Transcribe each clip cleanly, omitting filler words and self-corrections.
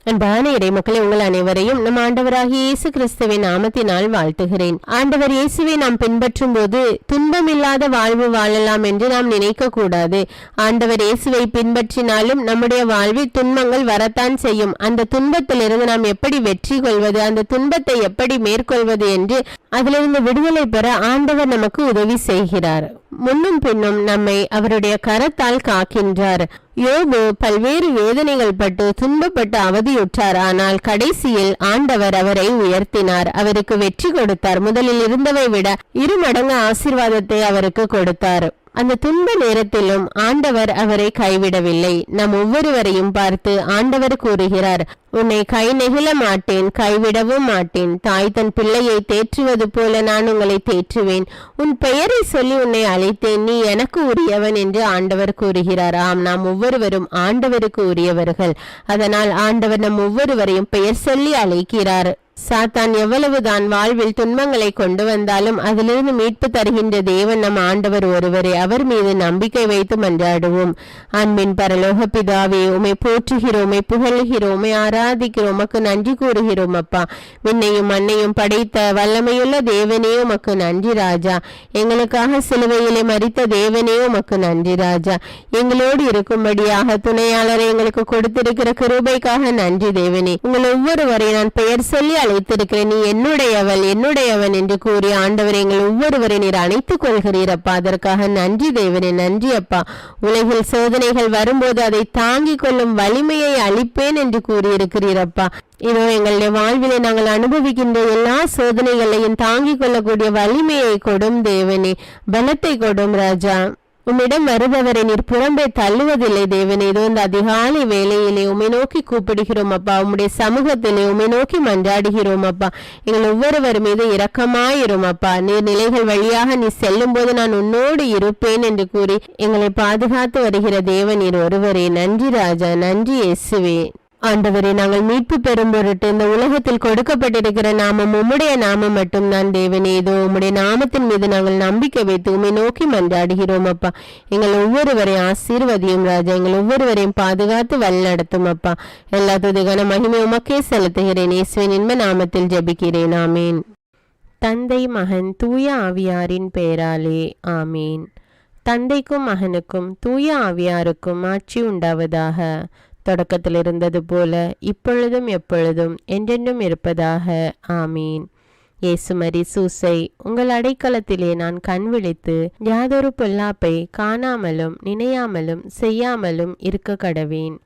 அன்பான இறைமக்களே, உங்கள் அனைவரையும் நம் ஆண்டவராகிய இயேசு கிறிஸ்துவின் நாமத்தினால் வாழ்த்துகிறேன். ஆண்டவர் இயேசுவை நாம் பின்பற்றும் போது துன்பமில்லாத வாழ்வு வாழலாம் என்று நாம் நினைக்க கூடாது. ஆண்டவர் இயேசுவை பின்பற்றினாலும் நம்முடைய வாழ்வில் துன்பங்கள் வரத்தான் செய்யும். அந்த துன்பத்திலிருந்து நாம் எப்படி வெற்றி கொள்வது, அந்த துன்பத்தை எப்படி மேற்கொள்வது என்று அதிலிருந்து விடுதலை பெற ஆண்டவர் நமக்கு உதவி செய்கிறார். முன்னும் பின்னும் நம்மை அவருடைய கரத்தால் காக்கின்றார். யோபு பல்வேறு வேதனைகள் பட்டு துன்பப்பட்டு அவதியுற்றார். ஆனால் கடைசியில் ஆண்டவர் அவரை உயர்த்தினார், அவருக்கு வெற்றி கொடுத்தார். முதலில் இருந்தவை விட 2 மடங்கு ஆசீர்வாதத்தை அவருக்கு கொடுத்தார். அந்த துன்ப நேரத்திலும் ஆண்டவர் அவரை கைவிடவில்லை. நம் ஒவ்வொருவரையும் பார்த்து ஆண்டவர் கூறுகிறார், உன்னை கை நெகிழ மாட்டேன், கைவிடவும் மாட்டேன். தாய் தன் பிள்ளையை தேற்றுவது போல நான் உங்களை தேற்றுவேன். உன் பெயரை சொல்லி உன்னை அழைத்தேன், நீ எனக்கு உரியவன் என்று ஆண்டவர் கூறுகிறார். ஆம், நாம் ஒவ்வொருவரும் ஆண்டவருக்கு உரியவர்கள். அதனால் ஆண்டவர் நம் ஒவ்வொருவரையும் பெயர் சொல்லி அழைக்கிறார். சாத்தான் எவ்வளவுதான் வாழ்வில் துன்பங்களை கொண்டு வந்தாலும் அதிலிருந்து மீட்பு தருகின்ற தேவன் நம் ஆண்டவர் ஒருவரே. அவர் மீது நம்பிக்கை வைத்து மன்றாடுவோம். அன்பின் பரலோக பிதாவே, உமை போற்றுகிறோம், உமை புகழ்கிறோம், உமை ஆராதிக்கிறோம், உமக்கு நன்றி கூறுகிறோம். அப்பா, விண்ணையும் மண்ணையும் படைத்த வல்லமையுள்ள தேவனே உமக்கு நன்றி ராஜா. எங்களுக்காக சிலுவையிலே மரித்த தேவனே உமக்கு நன்றி ராஜா. எங்களோடு இருக்கும்படியாக துணையாளரை எங்களுக்கு கொடுத்திருக்கிற கிருபைக்காக நன்றி தேவனே. உங்கள் ஒவ்வொருவரை நான் பெயர் சொல்லி அழைத்திருக்கிறேன். நீ என்னுடையவன் என்று கூறி ஆண்டவர் எங்கள் ஒவ்வொருவரை நீர் அணைத்துக் கொள்கிறீரப்பா. அதற்காக நன்றி தேவனே, நன்றி அப்பா. உலகில் சோதனைகள் வரும்போது அதை தாங்கிக் கொள்ளும் வலிமையை அளிப்பேன் என்று கூறியிருக்கிறீரப்பா. இதோ எங்களுடைய வாழ்விலே நாங்கள் அனுபவிக்கின்ற எல்லா சோதனைகளையும் தாங்கிக் கொள்ளக்கூடிய வலிமையை கொடும் தேவனே, பலத்தை கொடும் ராஜா. உம்மிடம் வருபவரை நீர் புறம்பே தள்ளுவதில்லை தேவனே. இதோ இந்த அதிகாலை வேளையிலே உம்மை நோக்கி கூப்பிடுகிறோம் அப்பா. உம்முடைய சமூகத்திலே உம்மை நோக்கி மன்றாடுகிறோம் அப்பா. எங்கள் ஒவ்வொருவர் மீது இரக்கமாயிரும் அப்பா. நீர் நிலைகள் வழியாக நீ செல்லும் போது நான் உன்னோடு இருப்பேன் என்று கூறி எங்களை பாதுகாத்து வருகிற தேவன் நீர் ஒருவரே. நன்றி ராஜா, நன்றி இயேசுவே. ஆண்டவரே, நாங்கள் மீட்பு பெறும் பொருட்டு இந்த உலகத்தில் கொடுக்கப்பட்டிருக்கிற நாமம் உம்முடைய நாமம் மட்டும் தான் தேவனே. இதோ உம்முடைய நாமத்தின் மீது நாங்கள் நம்பிக்கை வைத்து உம்மை நோக்கி மன்றாடுகிறோம் அப்பா. எங்கள் ஒவ்வொருவரையும் ஆசீர்வதியும் ராஜா. எங்கள் ஒவ்வொருவரையும் பாதுகாத்து வழிநடத்தும் அப்பா. எல்லா துதிகான மகிமை உமக்கே செலுத்துகிறேன். இயேசுவின் இன்ப நாமத்தில் ஜெபிக்கிறேன். ஆமீன். தந்தை, மகன், தூய ஆவியாரின் பெயராலே ஆமீன். தந்தைக்கும் மகனுக்கும் தூய ஆவியாருக்கும் ஆட்சி உண்டாவதாக. தொடக்கத்தில் இருந்தது போல இப்பொழுதும் எப்பொழுதும் என்றென்றும் இருப்பதாக ஆமீன். இயேசுமரி சூசை, உங்கள் அடைக்கலத்திலே நான் கண் விழித்து யாதொரு பொல்லாப்பை காணாமலும் நினையாமலும் செய்யாமலும் இருக்க கடவேன்.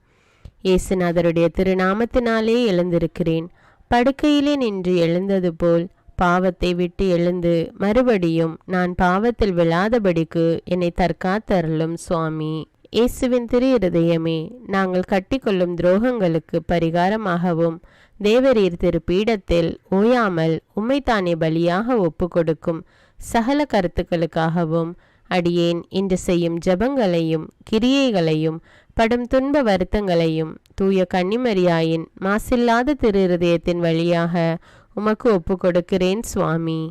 இயேசுநாதருடைய திருநாமத்தினாலே எழுந்திருக்கிறேன். படுக்கையிலே நின்று எழுந்தது போல் பாவத்தை விட்டு எழுந்து மறுபடியும் நான் பாவத்தில் விழாதபடிக்கு என்னை தற்காத்தருளும் சுவாமி. இயேசுவின் திரு இருதயமே, நாங்கள் கட்டிக்கொள்ளும் துரோகங்களுக்கு பரிகாரமாகவும் தேவரீர் திரு பீடத்தில் ஓயாமல் உம்மைத்தானே பலியாக ஒப்பு கொடுக்கும் சகல கருத்துக்களுக்காகவும் அடியேன் இன்று செய்யும் ஜபங்களையும் கிரியைகளையும் படும் துன்ப வருத்தங்களையும் தூய கன்னிமரியாயின் மாசில்லாத திரு இருதயத்தின் வழியாக உமக்கு ஒப்பு கொடுக்கிறேன் சுவாமி.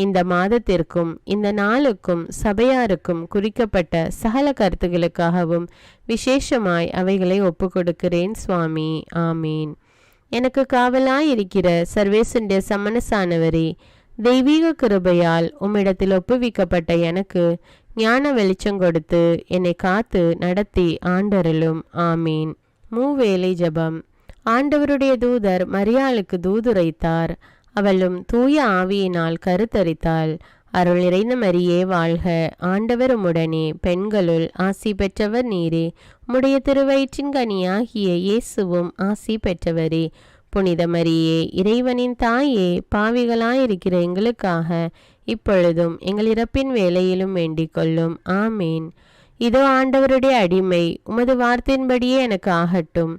இந்த மாதத்திற்கும் இந்த நாளுக்கும் சபையாருக்கும் குறிக்கப்பட்ட சகல கருத்துகளுக்காகவும் விசேஷமாய் அவைகளை ஒப்பு கொடுக்கிறேன் சுவாமி. ஆமீன். எனக்கு காவலாயிருக்கிற சர்வேசுடைய சமனசானவரே, தெய்வீக கிருபையால் உம்மிடத்தில் ஒப்புவிக்கப்பட்ட எனக்கு ஞான வெளிச்சம் கொடுத்து என்னை காத்து நடத்தி ஆண்டருளும். ஆமீன். மூவேளை ஜபம். ஆண்டவருடைய தூதர் மரியாளுக்கு தூதுரைத்தார். அவளும் தூய ஆவியினால் கருத்தரித்தாள். அருள் நிறைந்த மரியே வாழ்க, ஆண்டவர் உம்முடனே, பெண்களுள் ஆசி பெற்றவர் நீரே. உம்முடைய திருவயிற்றின் கனியாகிய இயேசுவும் ஆசி பெற்றவரே. புனித மரியே, இறைவனின் தாயே, பாவிகளாயிருக்கிற எங்களுக்காக இப்பொழுதும் எங்கள் இறப்பின் வேளையிலும் வேண்டிக் கொள்ளும். ஆமீன். இதோ ஆண்டவருடைய அடிமை, உமது வார்த்தையின்படியே எனக்கு ஆகட்டும்.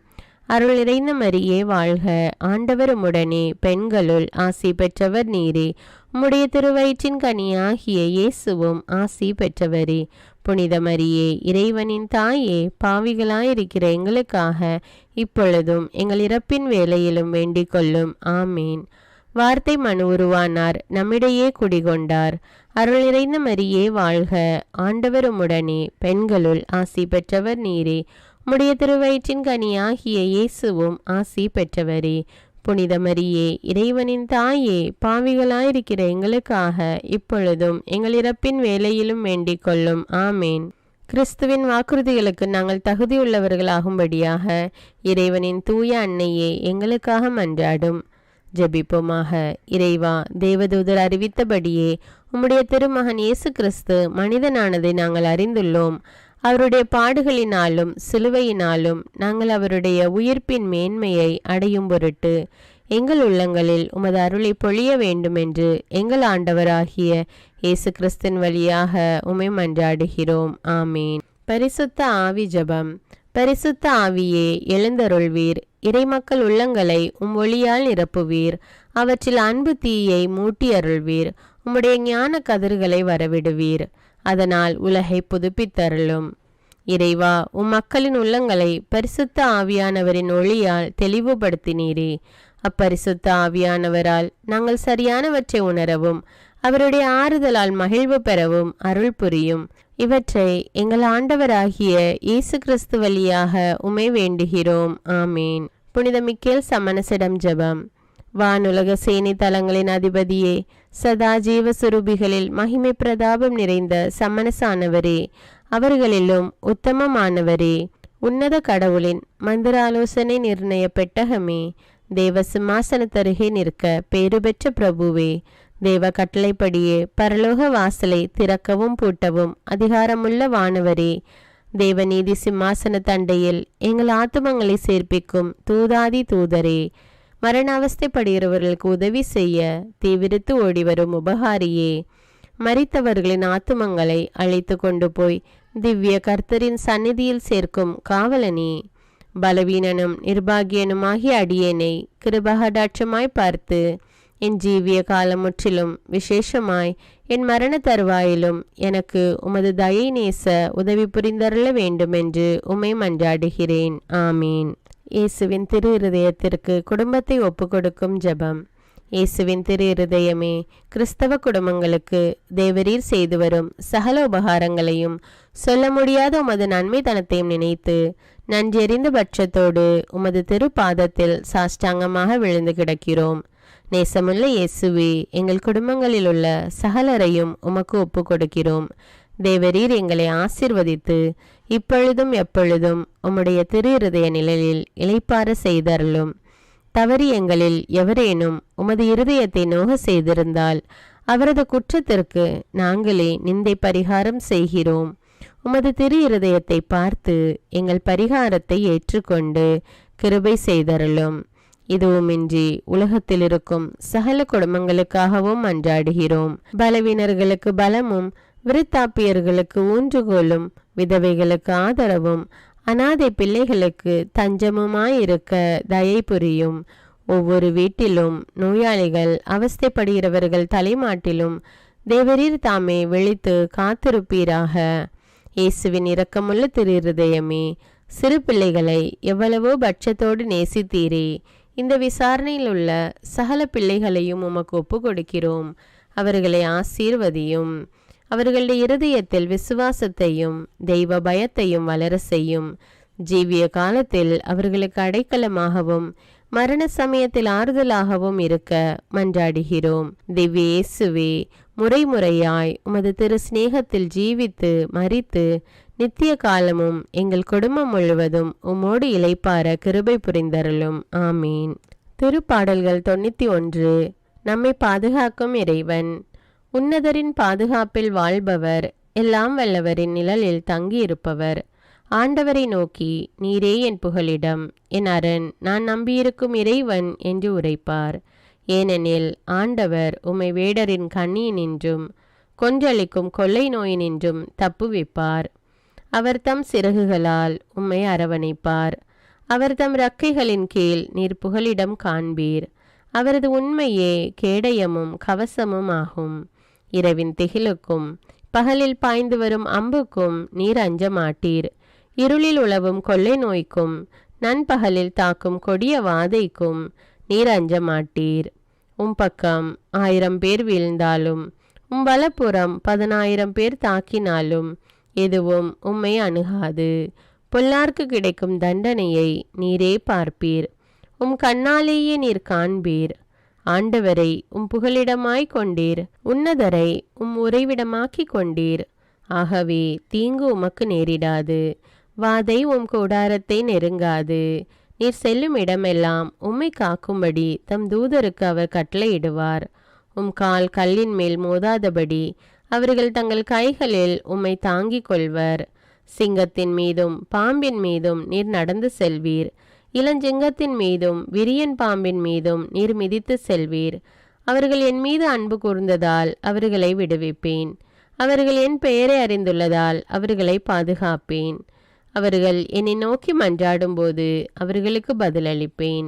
அருள் நிறைந்த மரியே வாழ்க, ஆண்டவர் உம்முடனே, பெண்களுள் ஆசி பெற்றவர் நீரே. உம்முடைய திருவயிற்றின் கனியாகிய இயேசுவும் ஆசி பெற்றவரே. புனித மரியே, இறைவனின் தாயே, பாவிகளாயிருக்கிற எங்களுக்காக இப்பொழுதும் எங்கள் இறப்பின் வேளையிலும் வேண்டிக் கொள்ளும். ஆமீன். வார்த்தை மனு உருவானார், நம்மிடையே குடிகொண்டார். அருள் நிறைந்த மரியே வாழ்க, ஆண்டவர் உம்முடனே, பெண்களுள் ஆசி பெற்றவர் நீரே. உம்முடைய திருவயிற்றின் கனியாகிய இயேசுவும் ஆசி பெற்றவரே. புனித மரியே, இறைவனின் தாயே, பாவிகளாயிருக்கிற எங்களுக்காக இப்பொழுதும் எங்கள் இறப்பின் வேளையிலும் வேண்டிக் கொள்ளும். ஆமேன். கிறிஸ்துவின் வாக்குறுதிகளுக்கு நாங்கள் தகுதியுள்ளவர்களாகும்படியாக இறைவனின் தூய அன்னையே எங்களுக்காக மன்றாடும். ஜெபிப்போமாக. இறைவா, தேவதூதர் அறிவித்தபடியே உம்முடைய திருமகன் இயேசு கிறிஸ்து மனிதனானதை நாங்கள் அறிந்துள்ளோம். அவருடைய பாடுகளினாலும் சிலுவையினாலும் நாங்கள் அவருடைய உயிர்ப்பின் மேன்மையை அடையும் பொருட்டு எங்கள் உள்ளங்களில் உமது அருளை பொழிய வேண்டுமென்று எங்கள் ஆண்டவராகிய இயேசு கிறிஸ்தின் வழியாக உம்மை மன்றாடுகிறோம். ஆமீன். பரிசுத்த ஆவி ஜெபம். பரிசுத்த ஆவியே, எழுந்தருள்வீர். இறைமக்கள் உள்ளங்களை ஒளியால் நிரப்புவீர். அவற்றில் அன்பு தீயை மூட்டி அருள்வீர். உம்முடைய ஞான கதிர்களை வரவிடுவீர். அதனால் உலகை புதுப்பித்தருளும். இறைவா, மக்களின் உள்ளங்களை பரிசுத்த ஆவியானவரின் ஒளியால் தெளிவுபடுத்தினீரே. அப்பரிசுத்த ஆவியானவரால் நாங்கள் சரியானவற்றை உணரவும் அவருடைய ஆறுதலால் மகிழ்வு பெறவும் அருள் புரியும். இவற்றை எங்கள் ஆண்டவராகிய இயேசு கிறிஸ்து வழியாக உம்மை வேண்டுகிறோம். ஆமீன். புனித மிக்கேல் சமணசிடம் ஜெபம். வானுலக சேனை தலங்களின் அதிபதியே, சதா ஜீவ சுரூபிகளில் மகிமை பிரதாபம் நிறைந்த சமணசானவரே, அவர்களிலும் உத்தமமானவரே, உன்னத கடவுளின் மந்திராலோசனை நிர்ணய பெட்டகமே, தேவ சிம்மாசனத்தருகே நிற்க பேறு பெற்ற பிரபுவே, தேவ கட்டளைப்படியே பரலோக வாசலை திறக்கவும் பூட்டவும் அதிகாரமுள்ள வானவரே, தேவநீதி சிம்மாசன தண்டையில் எங்கள் ஆத்துமங்களை சேர்ப்பிக்கும் தூதாதி தூதரே, மரண அவஸ்தைப்படுகிறவர்களுக்கு உதவி செய்ய தீவிரித்து ஓடிவரும் உபகாரியே, மரித்தவர்களின் ஆத்துமங்களை அழைத்து கொண்டு போய் திவ்ய கர்த்தரின் சந்நிதியில் சேர்க்கும் காவலனே, பலவீனனும் நிர்பாகியனுமாகிய அடியேனை கிருபகடாட்சமாய் பார்த்து என் ஜீவிய காலம் முற்றிலும் விசேஷமாய் என் மரண தருவாயிலும் எனக்கு உமது தயை நேச உதவி புரிந்தருள வேண்டுமென்று உம்மை மன்றாடுகிறேன். ஆமீன். இயேசுவின் திரு இருதயத்திற்கு குடும்பத்தை ஒப்புக்கொடுக்கும் ஜெபம். இயேசுவின் திரு இருதயமே, கிறிஸ்தவ குடும்பங்களுக்கு தேவரீர் செய்து வரும் சகல உபகாரங்களையும் சொல்ல முடியாத உமது நன்மைத்தனத்தையும் நினைத்து நன்றெறிந்த பட்சத்தோடு உமது திரு பாதத்தில் சாஷ்டாங்கமாக விழுந்து கிடக்கிறோம். நேசமுள்ள இயேசுவே, எங்கள் குடும்பங்களில் உள்ள சகலரையும் உமக்கு ஒப்பு கொடுக்கிறோம். தேவரீர் எங்களை ஆசிர்வதித்து இப்பொழுதும் எப்பொழுதும் உம்முடைய திரு இருதய நிழலில் இளைப்பாற செய்தருளும். தவறி எங்களில் எவரேனும் உமது இருதயத்தை நோக செய்திருந்தால் அவரது குற்றத்திற்கு நாங்களே நிந்தை பரிகாரம் செய்கிறோம். உமது திரு இருதயத்தை பார்த்து எங்கள் பரிகாரத்தை ஏற்றுக்கொண்டு கிருபை செய்தருளும். இதுவுமின்றி உலகத்தில் இருக்கும் சகல குடும்பங்களுக்காகவும் மன்றாடுகிறோம். பலவீனர்களுக்கு பலமும், விருத்தாப்பியர்களுக்கு ஊன்றுகோலும், விதவைகளுக்கு ஆதரவும், அனாதை பிள்ளைகளுக்கு தஞ்சமுமாயிருக்க தயை புரியும். ஒவ்வொரு வீட்டிலும் நோயாளிகள் அவஸ்தைப்படுகிறவர்கள் தலைமாட்டிலும் தேவரீர் தாமே விழித்து காத்திருப்பீராக. இயேசுவின் இரக்கமுள்ள திரு இருதயமே, சிறு பிள்ளைகளை எவ்வளவோ பட்சத்தோடு நேசித்தீரே. இந்த விசாரணையில் உள்ள சகல பிள்ளைகளையும் உமக்கு ஒப்பு கொடுக்கிறோம். அவர்களை ஆசீர்வதியும். அவர்களுடைய இருதயத்தில் விசுவாசத்தையும் தெய்வ பயத்தையும் வளர செய்யும். ஜீவிய காலத்தில் அவர்களுக்கு அடைக்கலமாகவும் மரண சமயத்தில் ஆறுதலாகவும் இருக்க மன்றாடுகிறோம். திவ்ய இயேசுவே, முறைமுறையாய் உமது திரு சிநேகத்தில் ஜீவித்து மரித்து நித்திய காலமும் எங்கள் குடும்பம் முழுவதும் உம்மோடு இளைப்பார கிருபை புரிந்தருளும். ஆமீன். திருப்பாடல்கள் 91. நம்மை பாதுகாக்கும் இறைவன். உன்னதரின் பாதுகாப்பில் வாழ்பவர், எல்லாம் வல்லவரின் நிழலில் தங்கியிருப்பவர். ஆண்டவரை நோக்கி, நீரே என் புகலிடம், என் அரண், நான் நம்பியிருக்கும் இறைவன் என்று உரைப்பார். ஏனெனில் ஆண்டவர் உம்மை வேடரின் கண்ணியினின்றும் கொன்றளிக்கும் கொள்ளை நோயினின்றும் தப்புவிப்பார். அவர் தம் சிறகுகளால் உம்மை அரவணைப்பார். அவர் தம் இறக்கைகளின் கீழ் நீர் புகலிடம் காண்பீர். அவரது உண்மையே கேடயமும் கவசமும் ஆகும். இரவின் திகிலுக்கும் பகலில் பாய்ந்து வரும் அம்புக்கும் நீர் அஞ்ச மாட்டீர். இருளில் உலவும் கொள்ளை நோய்க்கும் நண்பகலில் தாக்கும் கொடிய வாதைக்கும் நீர் அஞ்ச மாட்டீர். பக்கம் 1000 பேர் வீழ்ந்தாலும் வலப்புறம் 10,000 பேர் தாக்கினாலும் எதுவும் உம்மை அணுகாது. பொல்லார்க்கு கிடைக்கும் தண்டனையை நீரே பார்ப்பீர். உம் கண்ணாலேயே நீர் காண்பீர். ஆண்டவரை உம் புகலிடமாய் கொண்டீர், உன்னதரை உம் உறைவிடமாக்கி கொண்டீர். ஆகவே தீங்கு உமக்கு நேரிடாது, வாதை உம் கூடாரத்தை நெருங்காது. நீர் செல்லும் இடமெல்லாம் உம்மை காக்கும்படி தம் தூதருக்கு அவர் கட்டளையிடுவார். உம் கால் கல்லின் மேல் மோதாதபடி அவர்கள் தங்கள் கைகளில் உம்மை தாங்கிக் கொள்வர். சிங்கத்தின் மீதும் பாம்பின் மீதும் நீர் நடந்து செல்வீர். இளஞ்சிங்கத்தின் மீதும் விரியன் பாம்பின் மீதும் நீர் மிதித்து செல்வீர். அவர்கள் என் மீது அன்பு கூர்ந்ததால் அவர்களை விடுவிப்பேன். அவர்கள் என் பெயரை அறிந்துள்ளதால் அவர்களை பாதுகாப்பேன். அவர்கள் என்னை நோக்கி மன்றாடும்போது அவர்களுக்கு பதிலளிப்பேன்.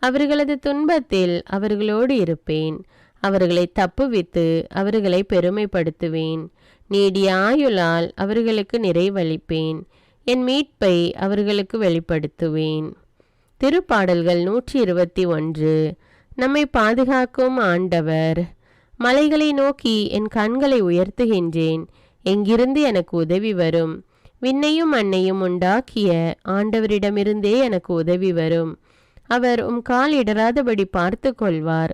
அவர்களது துன்பத்தில் அவர்களோடு இருப்பேன். அவர்களை தப்புவித்து அவர்களை பெருமைப்படுத்துவேன். நீடிய ஆயுளால் அவர்களுக்கு நிறைவளிப்பேன். என் மீட்பை அவர்களுக்கு வெளிப்படுத்துவேன். திருப்பாடல்கள் 121. நம்மை பாதுகாக்கும் ஆண்டவர். மலைகளை நோக்கி என் கண்களை உயர்த்துகின்றேன். எங்கிருந்து எனக்கு உதவி வரும்? விண்ணையும் மண்ணையும் உண்டாக்கிய ஆண்டவரிடமிருந்தே எனக்கு உதவி வரும். அவர் உம் கால் இடராதபடி பார்த்து கொள்வார்.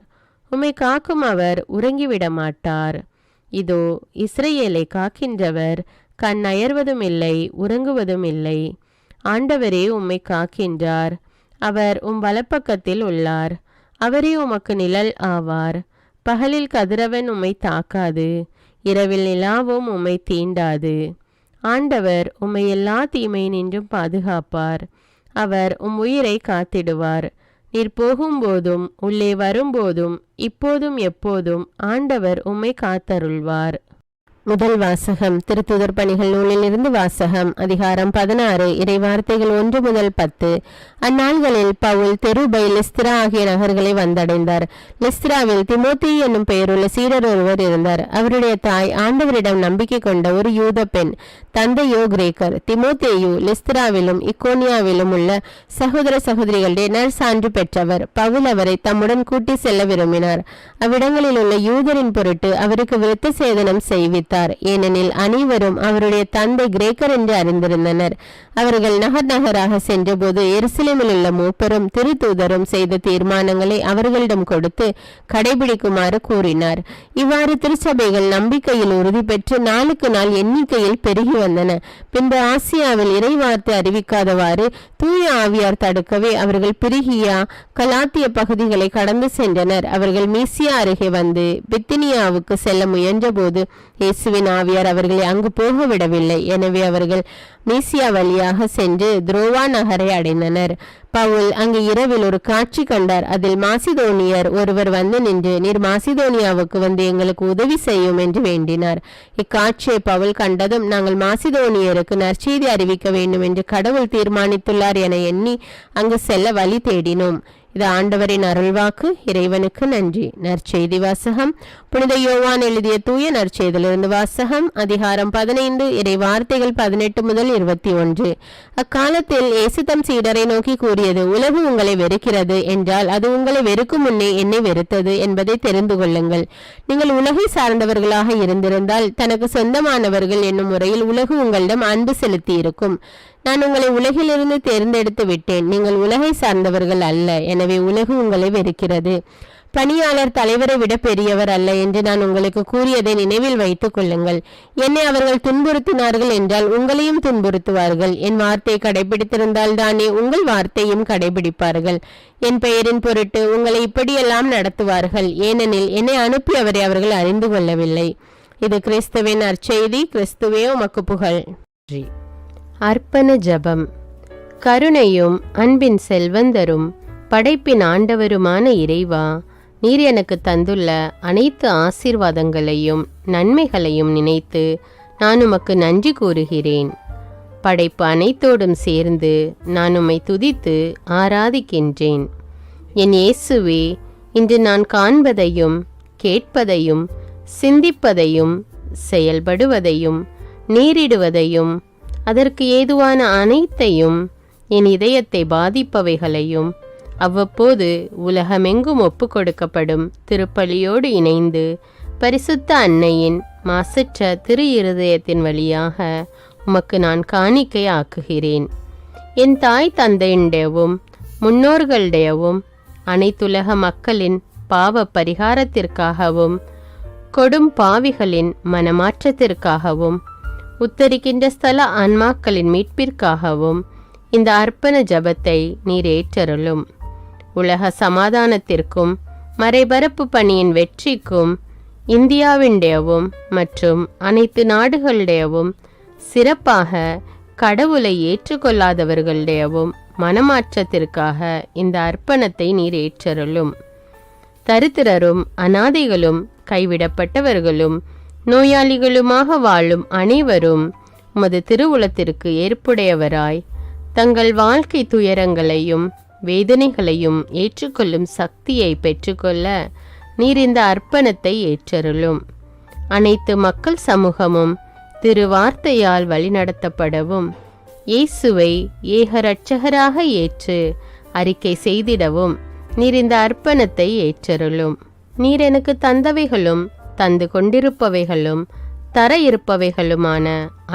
உம்மை காக்கும் அவர் உறங்கிவிட மாட்டார். இதோ இஸ்ரவேலை காக்கின்றவர் கண் அயர்வதும் இல்லை, உறங்குவதும் இல்லை. ஆண்டவரே உம்மை காக்கின்றார். அவர் உம் வலப்பக்கத்தில் உள்ளார். அவரே உமக்கு நிழல் ஆவார். பகலில் கதிரவன் உம்மை தாக்காது, இரவில் நிலாவும் உம்மை தீண்டாது. ஆண்டவர் உம்மை எல்லா தீமையினின்றும் பாதுகாப்பார். அவர் உம் உயிரை காத்திடுவார். நீர் போகும்போதும் உள்ளே வரும்போதும் இப்போதும் எப்போதும் ஆண்டவர் உம்மை காத்தருள்வார். முதல் வாசகம். திருத்துதர் பணிகள் நூலிலிருந்து வாசகம். அதிகாரம் 16. இறைவார்த்தைகள் 1 முதல் 10. அந்நாள்களில் பவுல் தெருபை, லிஸ்திரா ஆகிய நகர்களை வந்தடைந்தார். லிஸ்திராவில் திமோத்தி என்னும் பெயருள்ள சீடர் ஒருவர் இருந்தார். அவருடைய தாய் ஆண்டவரிடம் நம்பிக்கை கொண்ட ஒரு யூத பெண், தந்தையோ கிரேக்கர். திமோத்தேயு லிஸ்திராவிலும் இக்கோனியாவிலும் உள்ள சகோதர சகோதரிகளுடைய நற்சான்று பெற்றவர். பவுல் அவரை தம்முடன் கூட்டி செல்ல விரும்பினார். அவ்விடங்களில் உள்ள யூதரின் பொருட்டு அவருக்கு விருத்த சேதனம் செய்வித்தார். ஏனெனில் அனைவரும் அவருடைய தந்தை கிரேக்கர் என்று அறிந்திருந்தனர். அவர்கள் நகர் நகராக சென்றபோது எருசலேமில் உள்ள மூப்பரும் திருத்தூதரும் செய்த தீர்மானங்களை அவர்களிடம் கொடுத்து கடைபிடிக்குமாறு கூறினார். இவ்வாறு திருச்சபைகள் நம்பிக்கையில் உறுதி பெற்று நாளுக்கு நாள் எண்ணிக்கையில் பெருகி வந்தன. பின்பு ஆசியாவில் இறைவார்த்தை அறிவிக்காதவாறு தூய ஆவியார் தடுக்கவே அவர்கள் பிரிகியா, கலாத்திய பகுதிகளை கடந்து சென்றனர். அவர்கள் மீசியா அருகே வந்து பித்தினியாவுக்கு செல்ல முயன்ற போது இயேசுவின் ஆவியார் அவர்களை அங்கு போக விடவில்லை. எனவே அவர்கள் மீசியா வழியாக சென்று துரோவா நகரை அடைந்தனர். பவுல் அங்கு இரவில் ஒரு காட்சி கண்டார். அதில் மாசிதோனியர் ஒருவர் வந்து நின்று, நீர் மாசிதோனியாவுக்கு வந்து எங்களுக்கு உதவி செய்யும் என்று வேண்டினார். இக்காட்சியை பவுல் கண்டதும், நாங்கள் மாசிதோனியருக்கு நற்செய்தி அறிவிக்க வேண்டும் என்று கடவுள் தீர்மானித்துள்ளார் என எண்ணி அங்கு செல்ல வழி தேடினோம். இது ஆண்டவரின் அருள்வாக்கு. இறைவனுக்கு நன்றி. நற்செய்தி வாசகம். புனித யோவான் எழுதிய தூய நற்செய்தியிலிருந்து வாசகம். அதிகாரம் 15. இறை வார்த்தைகள் 18 முதல் 21. அக்காலத்தில் இயேசு தம் சீடரை நோக்கி கூறியது, உலகு உங்களை வெறுக்கிறது என்றால் அது உங்களை வெறுக்கும் முன்னே என்னை வெறுத்தது என்பதை தெரிந்து கொள்ளுங்கள். நீங்கள் உலகை சார்ந்தவர்களாக இருந்திருந்தால் தனக்கு சொந்தமானவர்கள் என்னும் முறையில் உலகு உங்களிடம் அன்பு செலுத்தி இருக்கும். நான் உங்களை உலகிலிருந்து தேர்ந்தெடுத்து விட்டேன். நீங்கள் உலகை சார்ந்தவர்கள் அல்ல. எனவே உலகு உங்களை வெறுக்கிறது. பணியாளர் தலைவரை விட பெரியவர் அல்ல என்று நான் உங்களுக்கு கூறியதை நினைவில் வைத்துக் கொள்ளுங்கள். என்னை அவர்கள் துன்புறுத்தினார்கள் என்றால் உங்களையும் துன்புறுத்துவார்கள். என் வார்த்தையை கடைபிடித்திருந்தால் தானே உங்கள் வார்த்தையும் கடைபிடிப்பார்கள். என் பெயரின் பொருட்டு உங்களை இப்படியெல்லாம் நடத்துவார்கள். ஏனெனில் என்னை அனுப்பியவரை அவர்கள் அறிந்து கொள்ளவில்லை. இது கிறிஸ்துவின் நற்செய்தி. கிறிஸ்துவே உமக்கு புகழ். அர்ப்பண ஜெபம். கருணையும் அன்பின் செல்வந்தரும் படைப்பின் ஆண்டவருமான இறைவா, நீர் எனக்கு தந்துள்ள அனைத்து ஆசீர்வாதங்களையும் நன்மைகளையும் நினைத்து நான் உமக்கு நன்றி கூறுகிறேன். படைப்பு அனைத்தோடும் சேர்ந்து நான் உம்மை துதித்து ஆராதிக்கின்றேன். என் இயேசுவே, இன்று நான் காண்பதையும் கேட்பதையும் சிந்திப்பதையும் செயல்படுவதையும் நேரிடுவதையும் அதற்கு ஏதுவான அனைத்தையும் என் இதயத்தை பாதிப்பவைகளையும் அவ்வப்போது உலகமெங்கும் ஒப்பு கொடுக்கப்படும் திருப்பலியோடு இணைந்து பரிசுத்த அன்னையின் மாசற்ற திரு இருதயத்தின் வழியாக உமக்கு நான் காணிக்கை ஆக்குகிறேன். என் தாய் தந்தையுடையவும் முன்னோர்களுடையவும் அனைத்துலக மக்களின் பாவ பரிகாரத்திற்காகவும் கொடும் பாவிகளின் மனமாற்றத்திற்காகவும் உத்தரிக்கின்ற ஸ்தல ஆன்மாக்களின் மீட்பிற்காகவும் இந்த அர்ப்பண ஜபத்தை நீர் ஏற்றருளும். உலக சமாதானத்திற்கும் மறைபரப்பு பணியின் வெற்றிக்கும் இந்தியாவின்டையவும் மற்றும் அனைத்து நாடுகளுடையவும் சிறப்பாக கடவுளை ஏற்றுக்கொள்ளாதவர்களுடையவும் மனமாற்றத்திற்காக இந்த அர்ப்பணத்தை நீர் ஏற்றருளும். தரித்திரரும் அனாதைகளும் கைவிடப்பட்டவர்களும் நோயாளிகளுமாக வாழும் அனைவரும் உமது திருவுளத்திற்கு ஏற்புடையவராய் தங்கள் வாழ்க்கை துயரங்களையும் வேதனைகளையும் ஏற்றுக்கொள்ளும் சக்தியை பெற்றுக்கொள்ள நீர் இந்த அர்ப்பணத்தை ஏற்றருளும். அனைத்து மக்கள் சமூகமும் திருவார்த்தையால் வழிநடத்தப்படவும் இயேசுவை ஏக இரட்சகராக ஏற்று அறிக்கை செய்திடவும் நீர் இந்த அர்ப்பணத்தை ஏற்றருளும். நீர் எனக்கு தந்தவைகளும் தந்து கொண்டிருப்பவைகளும் தர இருப்பவைகளுமான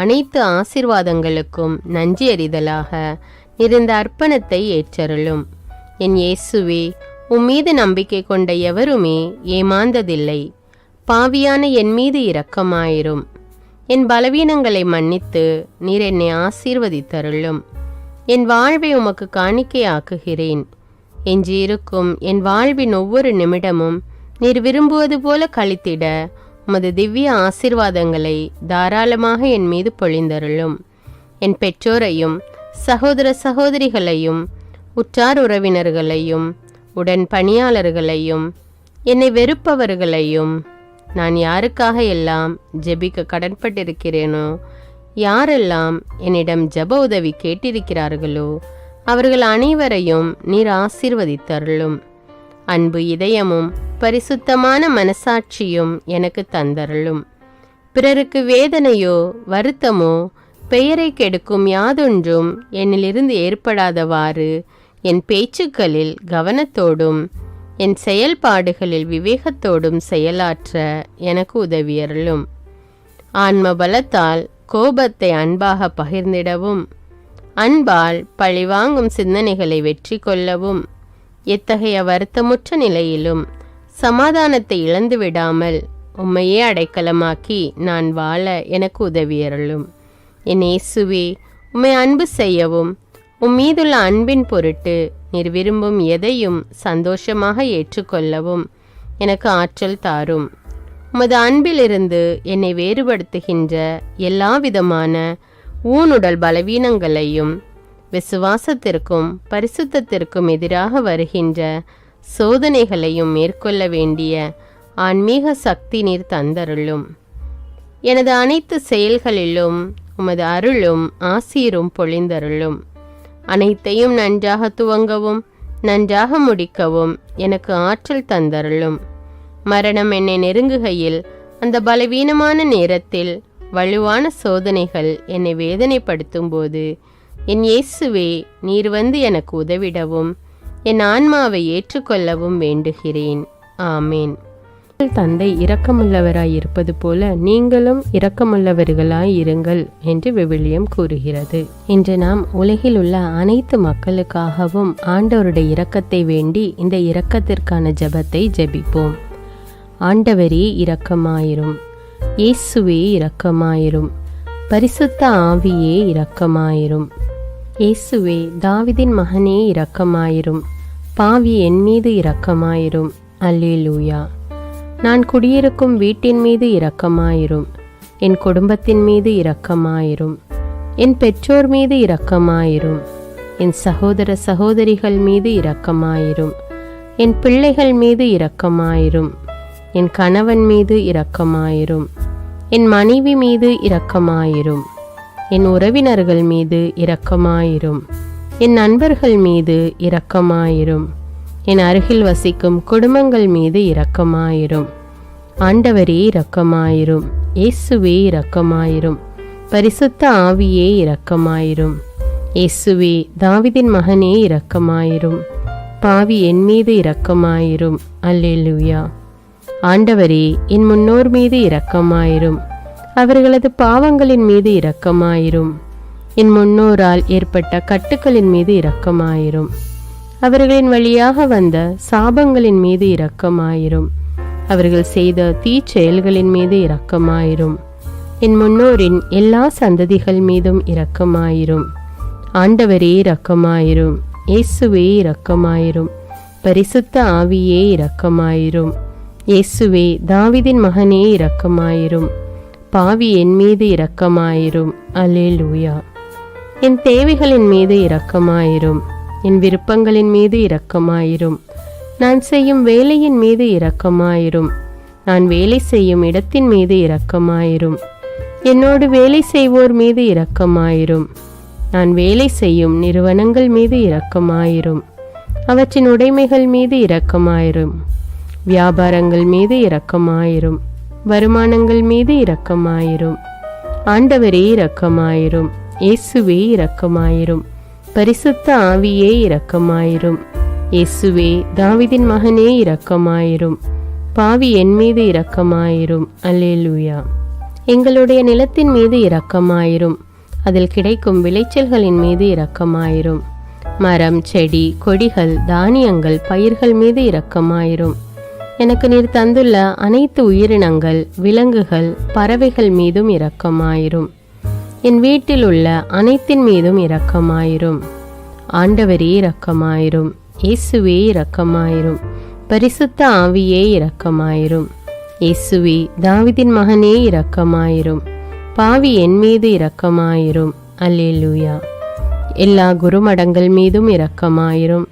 அனைத்து ஆசீர்வாதங்களுக்கும் நன்றி அறிதலாக நீர் இந்த அர்ப்பணத்தை ஏற்றருளும். என் இயேசுவே, உம்மீது நம்பிக்கை கொண்ட எவருமே ஏமாந்ததில்லை. பாவியான என் மீது இரக்கமாயிரும். என் பலவீனங்களை மன்னித்து நீர் என்னை ஆசீர்வதித்தருளும். என் வாழ்வை உமக்கு காணிக்கையாக்குகிறேன். எஞ்சியிருக்கும் என் வாழ்வின் ஒவ்வொரு நிமிடமும் நீர் விரும்புவது போல கழித்திட உமது திவ்ய ஆசீர்வாதங்களை தாராளமாக என் மீது பொழிந்தருளும். என் பெற்றோரையும் சகோதர சகோதரிகளையும் உற்றார் உறவினர்களையும் உடன் பணியாளர்களையும் என்னை வெறுப்பவர்களையும் நான் யாருக்காக எல்லாம் ஜெபிக்க கடன்பட்டிருக்கிறேனோ, யாரெல்லாம் என்னிடம் ஜெப உதவி கேட்டிருக்கிறார்களோ அவர்கள் அனைவரையும் நீர் ஆசீர்வதித்தருளும். அன்பு இதயமும் பரிசுத்தமான மனசாட்சியும் எனக்கு தந்தருளும். பிறருக்கு வேதனையோ வருத்தமோ பெயரை கெடுக்கும் யாதொன்றும் என்னிலிருந்து ஏற்படாதவாறு என் பேச்சுக்களில் கவனத்தோடும் என் செயல்பாடுகளில் விவேகத்தோடும் செயலாற்ற எனக்கு உதவியருளும். ஆன்ம பலத்தால் கோபத்தை அன்பாக பகிர்ந்திடவும் அன்பால் பழிவாங்கும் சிந்தனைகளை வெற்றி கொள்ளவும் எத்தகைய வருத்தமுற்ற நிலையிலும் சமாதானத்தை இழந்து விடாமல் உம்மையே அடைக்கலமாக்கி நான் வாழ எனக்கு உதவியருளும். என் இயேசுவே, உம்மை அன்பு செய்யவும் உம்மீதுள்ள அன்பின் பொருட்டு நீர் விரும்பும் எதையும் சந்தோஷமாக ஏற்றுக்கொள்ளவும் எனக்கு ஆற்றல் தாரும். உமது அன்பிலிருந்து என்னை வேறுபடுத்துகின்ற எல்லா விதமான ஊனுடல் பலவீனங்களையும் விசுவாசத்திற்கும் பரிசுத்தத்திற்கும் எதிராக வருகின்ற சோதனைகளையும் மேற்கொள்ள வேண்டிய ஆன்மீக சக்தி நீர் தந்தருளும். எனது அனைத்து செயல்களிலும் உமது அருளும் ஆசீரும் பொழிந்தருளும். அனைத்தையும் நன்றாக துவங்கவும் நன்றாக முடிக்கவும் எனக்கு ஆற்றல் தந்தருளும். மரணம் என்னை நெருங்குகையில் அந்த பலவீனமான நேரத்தில் வலுவான சோதனைகள் என்னை வேதனைப்படுத்தும் போது என் இயேசுவே, நீர் வந்து எனக்கு உதவிடவும் என் ஆன்மாவை ஏற்றுக்கொள்ளவும் வேண்டுகிறேன். ஆமேன். தந்தை இரக்கமுள்ளவராய் இருப்பது போல நீங்களும் இரக்கமுள்ளவர்களாய் இருங்கள் என்று விவிலியம் கூறுகிறது. இன்று நாம் உலகில் உள்ள அனைத்து மக்களுக்காகவும் ஆண்டவருடைய இரக்கத்தை வேண்டி இந்த இரக்கத்திற்கான ஜெபத்தை ஜெபிப்போம். ஆண்டவரே இரக்கமாயிரும். இயேசுவே இரக்கமாயிரும். பரிசுத்த ஆவியே இரக்கமாயிரும். இயேசுவே, தாவீதின் மகனே இரக்கமாயிரும். பாவி என் மீது இரக்கமாயிரும். அல்லேலூயா. நான் குடியிருக்கும் வீட்டின் மீது இரக்கமாயிரும். என் குடும்பத்தின் மீது இரக்கமாயிரும். என் பெற்றோர் மீது இரக்கமாயிரும். என் சகோதர சகோதரிகள் மீது இரக்கமாயிரும். என் பிள்ளைகள் மீது இரக்கமாயிரும். என் கணவன் மீது இரக்கமாயிரும். என் மனைவி மீது இரக்கமாயிரும். என் உறவினர்கள் மீது இரக்கமாயிரும். என் நண்பர்கள் மீது இரக்கமாயிரும். என் அருகில் வசிக்கும் குடும்பங்கள் மீது இரக்கமாயிரும். ஆண்டவரே இரக்கமாயிரும். இயேசுவே இரக்கமாயிரும். பரிசுத்த ஆவியே இரக்கமாயிரும். இயேசுவே, தாவீதின் மகனே இரக்கமாயிரும். பாவி என் மீது இரக்கமாயிரும். அல்லேலூயா. ஆண்டவரே, என் முன்னோர் மீது இரக்கமாயிரும். அவர்களது பாவங்களின் மீது இரக்கமாயிரும். என் முன்னோரால் ஏற்பட்ட கட்டுக்களின் மீது இரக்கமாயிரும். அவர்களின் வழியாக வந்த சாபங்களின் மீது இரக்கமாயிரும். அவர்கள் செய்த தீச்செயல்களின் மீது இரக்கமாயிரும். என் முன்னோரின் எல்லா சந்ததிகள் மீதும் இரக்கமாயிரும். ஆண்டவரே இரக்கமாயிரும். இயேசுவே இரக்கமாயிரும். பரிசுத்த ஆவியே இரக்கமாயிரும். இயேசுவே தாவீதின் மகனே இரக்கமாயிரும். பாவி என் மீது இரக்கமாயிரும். அல்லேலூயா. என் தேவைகளின் மீது இரக்கமாயிரும். என் விருப்பங்களின் மீது இரக்கமாயிரும். நான் செய்யும் வேலையின் மீது இரக்கமாயிரும். நான் வேலை செய்யும் இடத்தின் மீது இரக்கமாயிரும். என்னோடு வேலை செய்வோர் மீது இரக்கமாயிரும். நான் வேலை செய்யும் நிறுவனங்கள் மீது இரக்கமாயிரும். அவற்றின் உடைமைகள் மீது இரக்கமாயிரும். வியாபாரங்கள் மீது இரக்கமாயிரும். வருமானங்கள் மீது இரக்கமாயிரும். ஆண்டவரே இரக்கமாயிரும். இயேசுவே இரக்கமாயிரும். பரிசுத்த ஆவியே இரக்கமாயிரும். இயேசுவே தாவீதின் மகனே இரக்கமாயிரும். பாவி என் மீது இரக்கமாயிரும். அல்லேலூயா. எங்களுடைய நிலத்தின் மீது இரக்கமாயிரும். அதில் கிடைக்கும் விளைச்சல்களின் மீது இரக்கமாயிரும். மரம், செடி, கொடிகள், தானியங்கள், பயிர்கள் மீது இரக்கமாயிரும். எனக்கு நீர் தந்துள்ள அனைத்து உயிரினங்கள், விலங்குகள், பறவைகள் மீதும் இரக்கமாயிரும். என் வீட்டில் உள்ள அனைத்தின் மீதும் இரக்கமாயிரும். ஆண்டவரே இரக்கமாயிரும். இயேசுவே இரக்கமாயிரும். பரிசுத்த ஆவியே இரக்கமாயிரும். இயேசுவே தாவீதின் மகனே இரக்கமாயிரும். பாவி என் மீது இரக்கமாயிரும். அல்லேலூயா. எல்லா குருமடங்கள் மீதும் இரக்கமாயிரும்.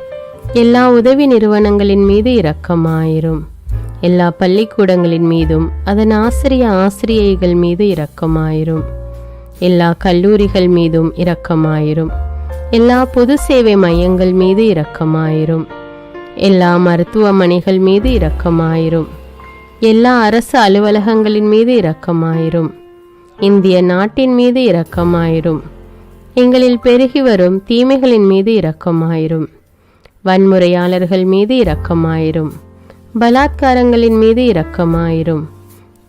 எல்லா உதவி நிறுவனங்களின் மீது இரக்கமாயிரும். எல்லா பள்ளிக்கூடங்களின் மீதும் அதன் ஆசிரியைகள் மீது இரக்கமாயிரும். எல்லா கல்லூரிகள் மீதும் இரக்கமாயிரும். எல்லா பொது சேவை மையங்கள் மீது இரக்கமாயிரும். எல்லா மருத்துவமனைகள் மீது இரக்கமாயிரும். எல்லா அரசு அலுவலகங்களின் மீது இரக்கமாயிரும். இந்திய நாட்டின் மீது இரக்கமாயிரும். எங்களில் பெருகி வரும் தீமைகளின் மீது இரக்கமாயிரும். வன்முறையாளர்கள் மீது இரக்கமாயிரும். பலாத்காரங்களின் மீது இரக்கமாயிரும்.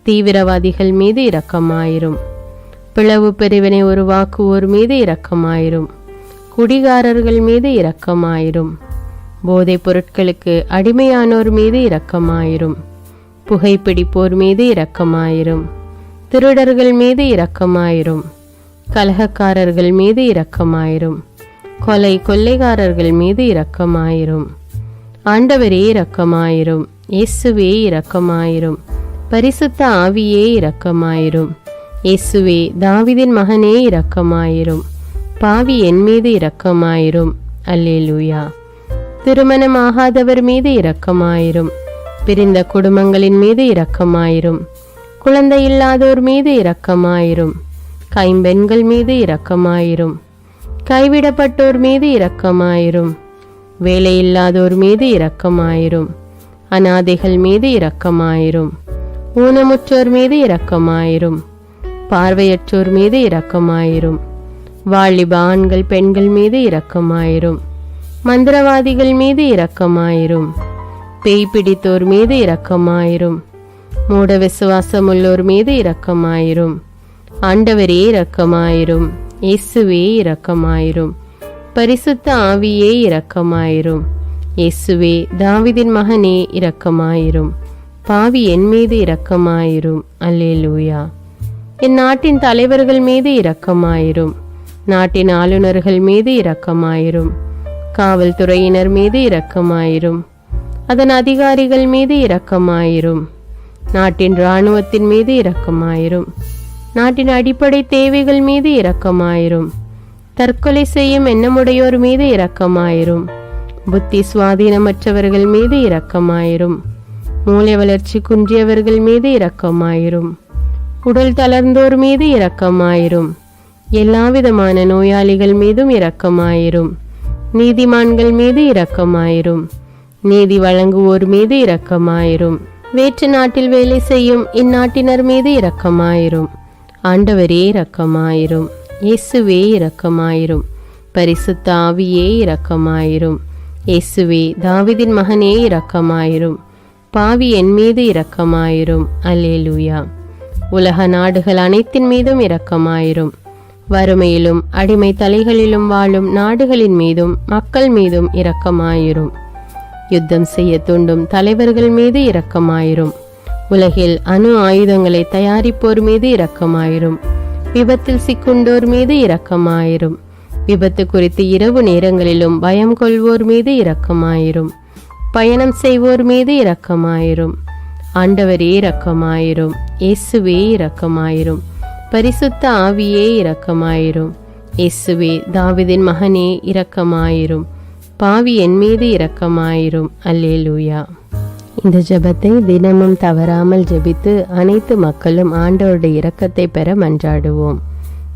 தீவிரவாதிகள் மீது இரக்கமாயிரும். பிளவு பிரிவினை உருவாக்குவோர் மீது இரக்கமாயிரும். குடிகாரர்கள் மீது இரக்கமாயிரும். போதைப் பொருட்களுக்கு அடிமையானோர் மீது இரக்கமாயிரும். புகைப்பிடிப்போர் மீது இரக்கமாயிரும். திருடர்கள் மீது இரக்கமாயிரும். கலகக்காரர்கள் மீது இரக்கமாயிரும். கொள்ளைக்காரர்கள் மீது இரக்கமாயிரும். ஆண்டவரே இரக்கமாயிரும். இயேசுவே இரக்கமாயிரும். பரிசுத்த ஆவியே இரக்கமாயிரும். இயேசுவே தாவீதின் மகனே இரக்கமாயிரும். பாவி என் மீது இரக்கமாயிரும். அல்லேலூயா. திருமணமாகாதவர் மீது இரக்கமாயிரும். பிரிந்த குடும்பங்களின் மீது இரக்கமாயிரும். குழந்தை இல்லாதோர் மீது இரக்கமாயிரும். கைம்பெண்கள் மீது இரக்கமாயிரும். கைவிடப்பட்டோர் மீது இரக்கமாயிரும். வேலையில்லாதோர் மீது இரக்கமாயிரும். அநாதைகள் மீது இரக்கமாயிரும். ஊனமுற்றோர் மீது இரக்கமாயிரும். பார்வையற்றோர் மீது இரக்கமாயிரும். வாலிப ஆண்கள் பெண்கள் மீது இரக்கமாயிரும். மந்திரவாதிகள் மீது இரக்கமாயிரும். பேய் பிடித்தோர் மீது இரக்கமாயிரும். மூட விசுவாசமுள்ளோர் மீது இரக்கமாயிரும். ஆண்டவரே இரக்கமாயிரும். இயேசுவே இரக்கமாயிரும். பரிசுத்த ஆவியே இரக்கமாயிரும். இயேசுவே தாவீதின் மகனே இரக்கமாயிரும். பாவி என் மீது இரக்கமாயிரும். அல்லேலூயா. என் நாட்டின் தலைவர்கள் மீது இரக்கமாயிரும். நாட்டின் ஆளுநர்கள் மீது இரக்கமாயிரும். காவல்துறையினர் மீது இரக்கமாயிரும். அதன் அதிகாரிகள் மீது இரக்கமாயிரும். நாட்டின் இராணுவத்தின் மீது இரக்கமாயிரும். நாட்டின் அடிப்படை தேவைகள் மீது இரக்கமாயிரும். தற்கொலை செய்யும் எண்ணமுடையோர் மீது இரக்கமாயிரும். புத்தி சுவாதீனமற்றவர்கள் மீது இரக்கமாயிரும். மூளை வளர்ச்சி குன்றியவர்கள் மீது இரக்கமாயிரும். உடல் தளர்ந்தோர் மீது இரக்கமாயிரும். எல்லாவிதமான நோயாளிகள் மீதும் இரக்கமாயிரும். நீதிமான்கள் மீது இரக்கமாயிரும். நீதி வழங்குவோர் மீது இரக்கமாயிரும். வேற்று நாட்டில் வேலை செய்யும் இந்நாட்டினர் மீது இரக்கமாயிரும். ஆண்டவரே இரக்கமாயிரும். இயேசுவே இரக்கமாயிரும். பரிசுத்த ஆவியே இரக்கமாயிரும். இயேசுவே தாவீதின் மகனே இரக்கமாயிரும். பாவி என் மீது இரக்கமாயிரும். அல்லேலூயா. உலக நாடுகள் அனைத்தின் மீதும் இரக்கமாயிரும். வறுமையிலும் அடிமை தலைகளிலும் வாழும் நாடுகளின் மீதும் மக்கள் மீதும் இரக்கமாயிரும். யுத்தம் செய்ய தூண்டும் தலைவர்கள் மீது இரக்கமாயிரும். உலகில் அணு ஆயுதங்களை தயாரிப்போர் மீது இரக்கமாயிரும். விபத்தில் சிக்குண்டோர் மீது இரக்கமாயிரும். விபத்து குறித்து இரவு நேரங்களிலும் பயம் கொள்வோர் மீது இரக்கமாயிரும். பயணம் செய்வோர் மீது இரக்கமாயிரும். ஆண்டவரே இரக்கமாயிரும். இயேசுவே இரக்கமாயிரும். பரிசுத்த ஆவியே இரக்கமாயிரும். இயேசுவே தாவீதின் மகனே இரக்கமாயிரும். பாவி என் மீது இரக்கமாயிரும். அல்லேலூயா. இந்த ஜெபத்தை தினமும் தவறாமல் ஜெபித்து அனைத்து மக்களும் ஆண்டவருடைய இரக்கத்தை பெற மன்றாடுவோம்.